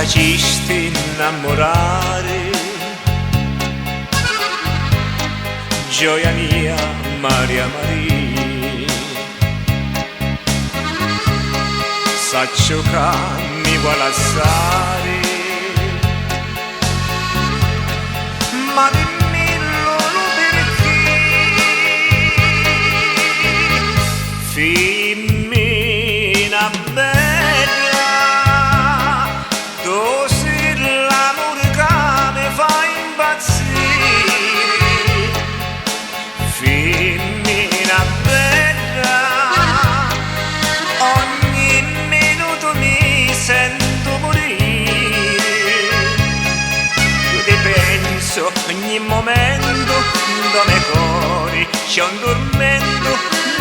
facesti innamorare, gioia mia, Maria Maria. Saccio che mi vuole assare, ma dimmelo perché. Femmina bella, tu sei l'amore che mi fa impazzire. Femmina bella, ogni minuto mi sento morire. Io ti penso ogni momento, dove cori c'è un tormento,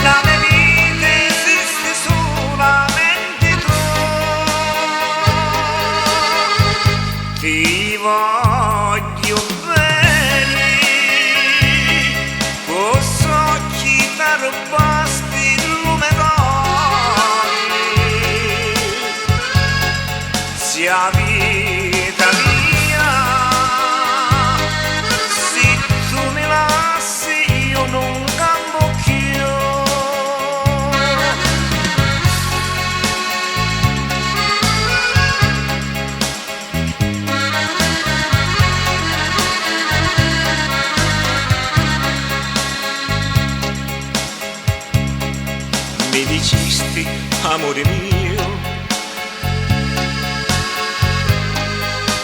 la mia vita esiste solamente tu. Ti voglio bene, con occhi da rubasti luminosi, sia vita mia, se tu mi lasci io non campo più. Mi dicisti, amore mio,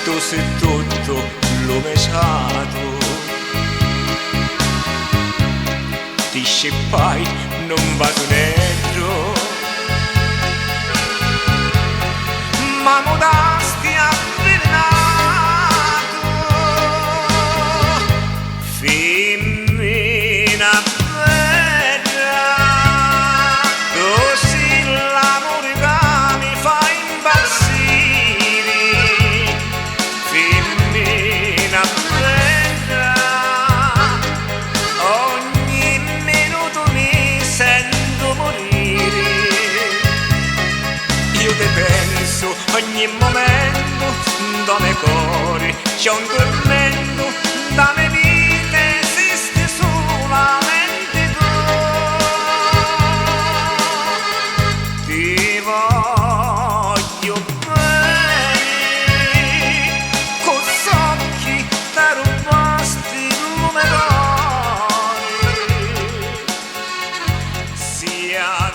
tu sei tutto l'omessato. Ti scippai, non vado nero, ma modasti avvelenato. Femmina bella, tu sei l'amore che mi fa impazzire. Femmina bella, ogni minuto mi sento morire. Io ti penso ogni momento, dove cori c'è un tormento, da mia vita esiste solamente tu. Ti voglio bene, con occhi da rubasti luminosi, sia